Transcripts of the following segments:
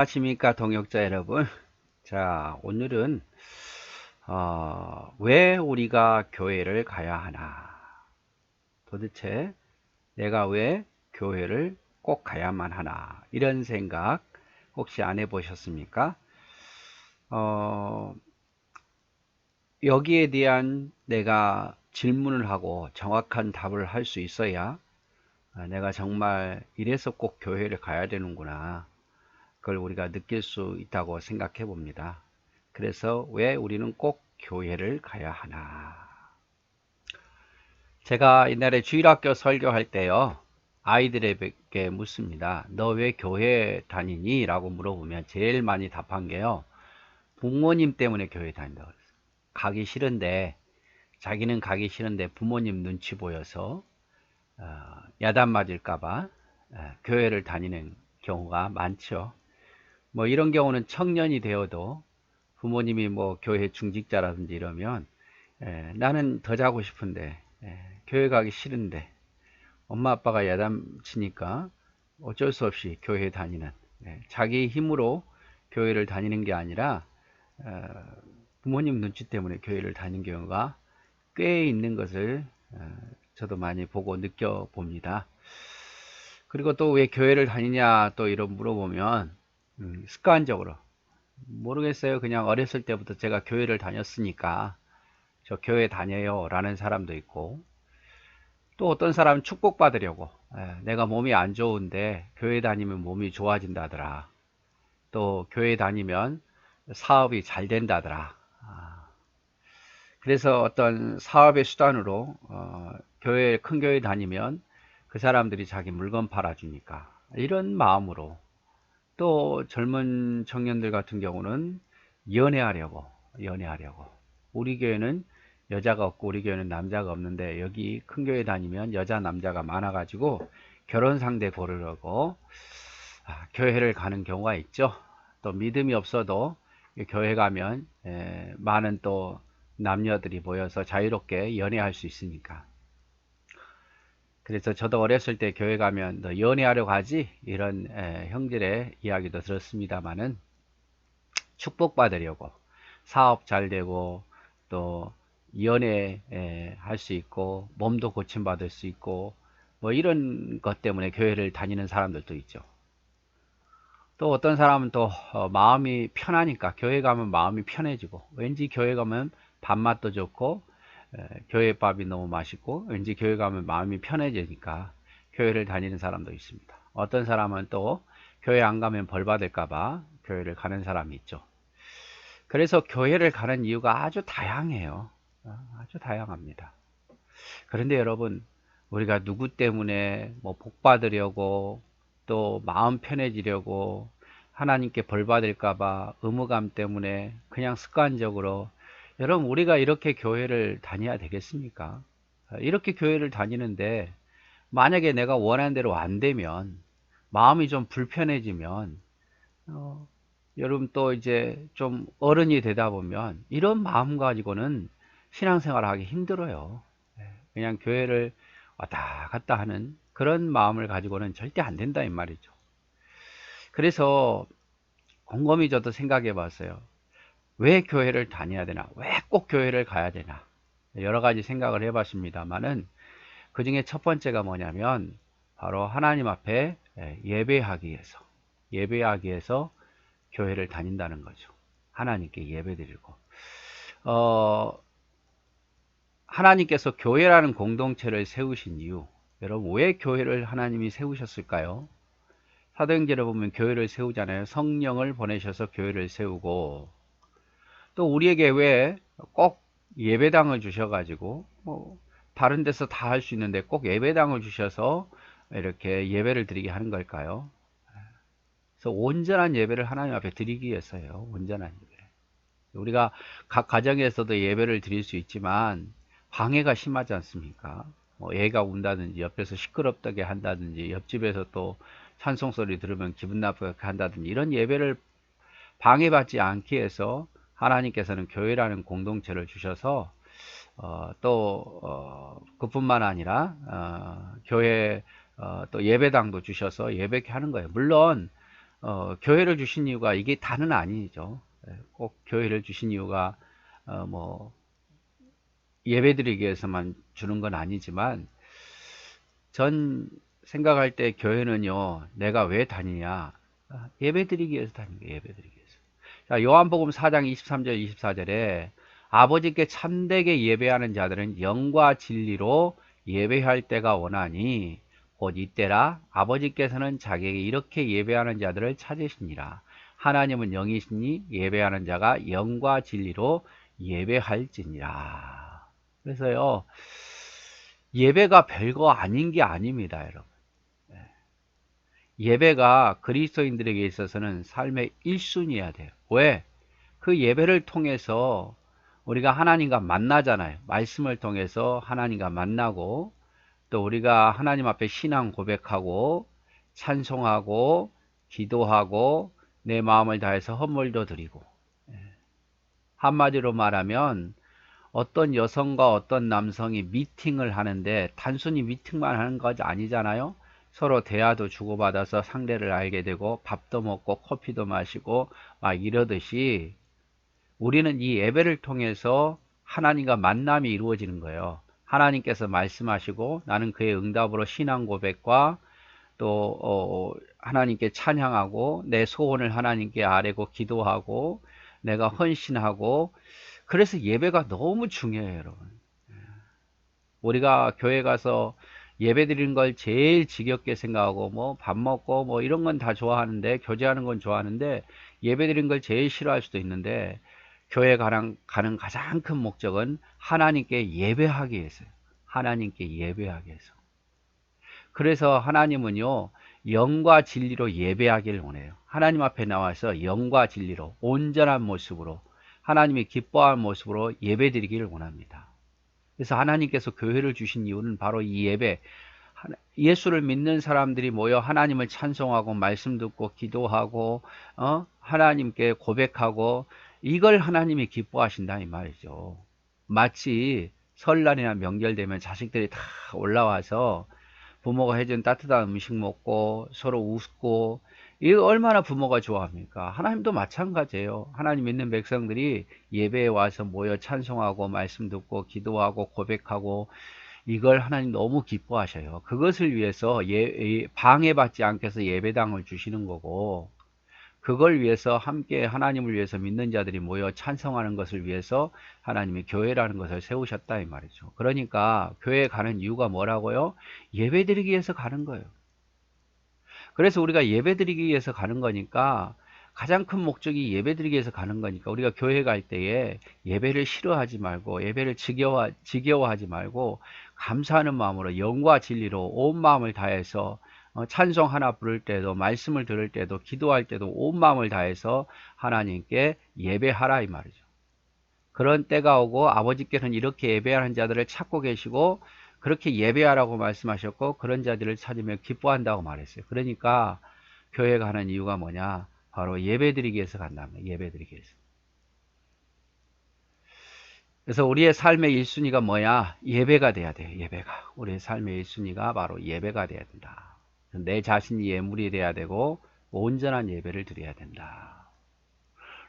안녕하십니까 동역자 여러분. 자, 오늘은 왜 우리가 교회를 가야 하나, 도대체 내가 왜 교회를 꼭 가야만 하나, 이런 생각 혹시 안 해보셨습니까? 어, 여기에 대한 내가 질문을 하고 정확한 답을 할 수 있어야 내가 정말 이래서 꼭 교회를 가야 되는구나, 그걸 우리가 느낄 수 있다고 생각해 봅니다. 그래서 왜 우리는 꼭 교회를 가야 하나? 제가 옛날에 주일학교 설교할 때요, 아이들에게 묻습니다. 너 왜 교회 다니니? 라고 물어보면 제일 많이 답한 게요, 부모님 때문에 교회 다닌다고 그랬어요. 가기 싫은데, 자기는 가기 싫은데 부모님 눈치 보여서 야단 맞을까봐 교회를 다니는 경우가 많죠. 뭐 이런 경우는 청년이 되어도 부모님이 뭐 교회 중직자라든지 이러면 나는 더 자고 싶은데, 교회 가기 싫은데 엄마 아빠가 야단 치니까 어쩔 수 없이 교회 다니는, 자기 힘으로 교회를 다니는 게 아니라 어, 부모님 눈치 때문에 교회를 다니는 경우가 꽤 있는 것을 저도 많이 보고 느껴봅니다. 그리고 또 왜 교회를 다니냐 또 이런 물어보면 습관적으로 모르겠어요. 그냥 어렸을 때부터 제가 교회를 다녔으니까 저 교회 다녀요 라는 사람도 있고, 또 어떤 사람은 축복받으려고, 내가 몸이 안 좋은데 교회 다니면 몸이 좋아진다더라, 또 교회 다니면 사업이 잘 된다더라, 그래서 어떤 사업의 수단으로 큰 교회 다니면 그 사람들이 자기 물건 팔아주니까, 이런 마음으로, 또 젊은 청년들 같은 경우는 연애하려고 연애하려고 우리 교회는 여자가 없고 우리 교회는 남자가 없는데 여기 큰 교회 다니면 여자 남자가 많아 가지고 결혼 상대 고르려고 교회를 가는 경우가 있죠. 또 믿음이 없어도 교회 가면 많은 또 남녀들이 모여서 자유롭게 연애할 수 있으니까, 그래서 저도 어렸을 때 교회 가면 너 연애하러 가지, 이런 형들의 이야기도 들었습니다마는, 축복받으려고 사업 잘 되고 또 연애 할 수 있고 몸도 고침받을 수 있고 뭐 이런 것 때문에 교회를 다니는 사람들도 있죠. 또 어떤 사람은 또 마음이 편하니까, 교회 가면 마음이 편해지고, 왠지 교회 가면 밥맛도 좋고 교회 밥이 너무 맛있고 왠지 교회 가면 마음이 편해지니까 교회를 다니는 사람도 있습니다. 어떤 사람은 또 교회 안 가면 벌 받을까 봐 교회를 가는 사람이 있죠. 그래서 교회를 가는 이유가 아주 다양해요. 아주 다양합니다. 그런데 여러분, 우리가 누구 때문에 뭐 복 받으려고, 또 마음 편해지려고, 하나님께 벌 받을까봐 의무감 때문에 그냥 습관적으로, 여러분 우리가 이렇게 교회를 다녀야 되겠습니까? 이렇게 교회를 다니는데 만약에 내가 원하는 대로 안 되면, 마음이 좀 불편해지면, 어, 여러분 또 이제 좀 어른이 되다 보면 이런 마음 가지고는 신앙생활 하기 힘들어요. 그냥 교회를 왔다 갔다 하는 그런 마음을 가지고는 절대 안 된다 이 말이죠. 그래서 곰곰이 저도 생각해 봤어요. 왜 교회를 다녀야 되나? 왜 꼭 교회를 가야 되나? 여러 가지 생각을 해 봤습니다만은, 그 중에 첫 번째가 뭐냐면 바로 하나님 앞에 예배하기 위해서, 예배하기 위해서 교회를 다닌다는 거죠. 하나님께 예배드리고, 어, 하나님께서 교회라는 공동체를 세우신 이유, 여러분 왜 교회를 하나님이 세우셨을까요? 사도행전에 보면 교회를 세우잖아요. 성령을 보내셔서 교회를 세우고, 또 우리에게 왜 꼭 예배당을 주셔가지고, 뭐 다른 데서 다 할 수 있는데 꼭 예배당을 주셔서 이렇게 예배를 드리게 하는 걸까요? 그래서 온전한 예배를 하나님 앞에 드리기 위해서요. 온전한 예배. 우리가 각 가정에서도 예배를 드릴 수 있지만 방해가 심하지 않습니까? 뭐 애가 운다든지 옆에서 시끄럽다게 한다든지 옆집에서 또 찬송 소리 들으면 기분 나쁘게 한다든지, 이런 예배를 방해받지 않기 위해서 하나님께서는 교회라는 공동체를 주셔서 그뿐만 아니라 교회 또 예배당도 주셔서 예배케 하는 거예요. 물론 교회를 주신 이유가 이게 다는 아니죠. 꼭 교회를 주신 이유가 뭐 예배드리기 위해서만 주는 건 아니지만, 전 생각할 때 교회는요, 내가 왜 다니냐? 예배드리기 위해서 다니는 거예요. 예배드리기 위해서. 자, 요한복음 4장 23절 24절에 아버지께 참되게 예배하는 자들은 영과 진리로 예배할 때가 오나니 곧 이때라. 아버지께서는 자기에게 이렇게 예배하는 자들을 찾으시니라. 하나님은 영이시니 예배하는 자가 영과 진리로 예배할지니라. 그래서요, 예배가 별거 아닌 게 아닙니다, 여러분. 예배가 그리스도인들에게 있어서는 삶의 1순위여야 돼요. 왜? 그 예배를 통해서 우리가 하나님과 만나잖아요. 말씀을 통해서 하나님과 만나고, 또 우리가 하나님 앞에 신앙 고백하고 찬송하고 기도하고 내 마음을 다해서 헌물도 드리고. 한마디로 말하면 어떤 여성과 어떤 남성이 미팅을 하는데 단순히 미팅만 하는 것이 아니잖아요. 서로 대화도 주고받아서 상대를 알게 되고 밥도 먹고 커피도 마시고 막 이러듯이 우리는 이 예배를 통해서 하나님과 만남이 이루어지는 거예요. 하나님께서 말씀하시고 나는 그의 응답으로 신앙 고백과 또 하나님께 찬양하고 내 소원을 하나님께 아뢰고 기도하고 내가 헌신하고. 그래서 예배가 너무 중요해요, 여러분. 우리가 교회 가서 예배 드리는 걸 제일 지겹게 생각하고 뭐 밥 먹고 뭐 이런 건 다 좋아하는데, 교제하는 건 좋아하는데 예배 드리는 걸 제일 싫어할 수도 있는데, 교회 가는 가장 큰 목적은 하나님께 예배하기 위해서요. 하나님께 예배하기 위해서. 그래서 하나님은요, 영과 진리로 예배하기를 원해요. 하나님 앞에 나와서 영과 진리로 온전한 모습으로 하나님이 기뻐하는 모습으로 예배 드리기를 원합니다. 그래서 하나님께서 교회를 주신 이유는 바로 이 예배, 예수를 믿는 사람들이 모여 하나님을 찬송하고 말씀 듣고 기도하고 하나님께 고백하고, 이걸 하나님이 기뻐하신다 이 말이죠. 마치 설날이나 명절 되면 자식들이 다 올라와서 부모가 해준 따뜻한 음식 먹고 서로 웃고, 이거 얼마나 부모가 좋아합니까? 하나님도 마찬가지예요. 하나님 믿는 백성들이 예배에 와서 모여 찬송하고 말씀 듣고 기도하고 고백하고, 이걸 하나님 너무 기뻐하셔요. 그것을 위해서 방해받지 않게 해서 예배당을 주시는 거고, 그걸 위해서 함께 하나님을 위해서 믿는 자들이 모여 찬성하는 것을 위해서 하나님이 교회라는 것을 세우셨다 이 말이죠. 그러니까 교회에 가는 이유가 뭐라고요? 예배드리기 위해서 가는 거예요. 그래서 우리가 예배드리기 위해서 가는 거니까, 가장 큰 목적이 예배드리기 위해서 가는 거니까, 우리가 교회 갈 때에 예배를 싫어하지 말고 예배를 지겨워하지 말고 감사하는 마음으로 영과 진리로 온 마음을 다해서 찬송 하나 부를 때도 말씀을 들을 때도 기도할 때도 온 마음을 다해서 하나님께 예배하라 이 말이죠. 그런 때가 오고 아버지께서는 이렇게 예배하는 자들을 찾고 계시고 그렇게 예배하라고 말씀하셨고 그런 자들을 찾으며 기뻐한다고 말했어요. 그러니까 교회 가는 이유가 뭐냐? 바로 예배드리기 위해서 간다면 예배드리기 위해서. 그래서 우리의 삶의 1순위가 뭐야? 예배가 돼야 돼요. 예배가. 우리의 삶의 1순위가 바로 예배가 돼야 된다. 내 자신이 예물이 돼야 되고 온전한 예배를 드려야 된다.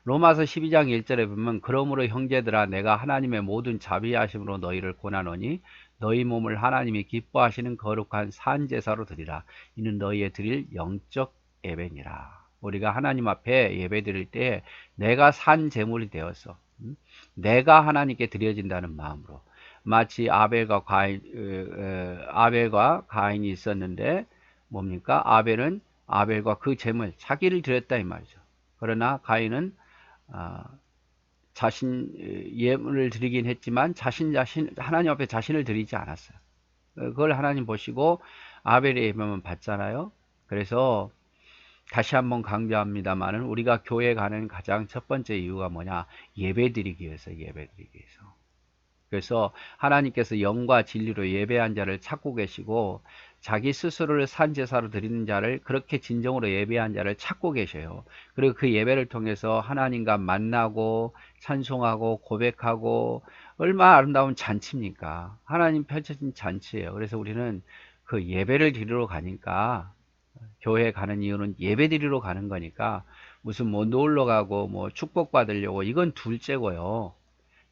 로마서 12장 1절에 보면 그러므로 형제들아 내가 하나님의 모든 자비하심으로 너희를 권하노니 너희 몸을 하나님이 기뻐하시는 거룩한 산제사로 드리라. 이는 너희의 드릴 영적 예배니라. 우리가 하나님 앞에 예배 드릴 때 내가 산 제물이 되어서 내가 하나님께 드려진다는 마음으로, 마치 아벨과 가인이 있었는데 뭡니까? 아벨은 아벨과 그 제물 자기를 드렸다 이 말이죠. 그러나 가인은 자신 예물을 드리긴 했지만 하나님 앞에 자신을 드리지 않았어요. 그걸 하나님 보시고 아벨의 예배만 받잖아요. 그래서 다시 한번 강조합니다만은 우리가 교회 가는 가장 첫 번째 이유가 뭐냐? 예배드리기 위해서, 예배드리기 위해서. 그래서 하나님께서 영과 진리로 예배한 자를 찾고 계시고 자기 스스로를 산제사로 드리는 자를, 그렇게 진정으로 예배한 자를 찾고 계셔요. 그리고 그 예배를 통해서 하나님과 만나고 찬송하고 고백하고, 얼마나 아름다운 잔치입니까? 하나님 펼쳐진 잔치예요. 그래서 우리는 그 예배를 드리러 가니까 교회 가는 이유는 예배 드리러 가는 거니까 무슨 뭐 놀러 가고 뭐 축복 받으려고 이건 둘째고요.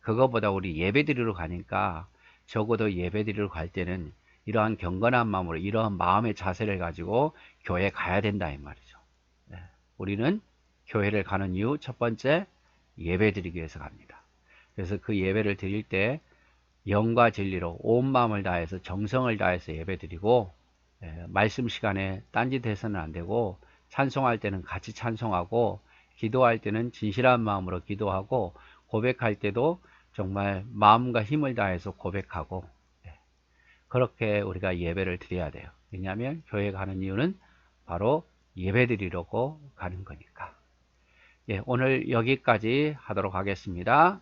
그거보다 우리 예배 드리러 가니까 적어도 예배 드리러 갈 때는 이러한 경건한 마음으로 이러한 마음의 자세를 가지고 교회 가야 된다 이 말이죠. 네. 우리는 교회를 가는 이유 첫 번째 예배 드리기 위해서 갑니다. 그래서 그 예배를 드릴 때 영과 진리로 온 마음을 다해서 정성을 다해서 예배 드리고 말씀 시간에 딴짓해서는 안 되고 찬송할 때는 같이 찬송하고 기도할 때는 진실한 마음으로 기도하고 고백할 때도 정말 마음과 힘을 다해서 고백하고 그렇게 우리가 예배를 드려야 돼요. 왜냐하면 교회 가는 이유는 바로 예배 드리려고 가는 거니까. 예, 오늘 여기까지 하도록 하겠습니다.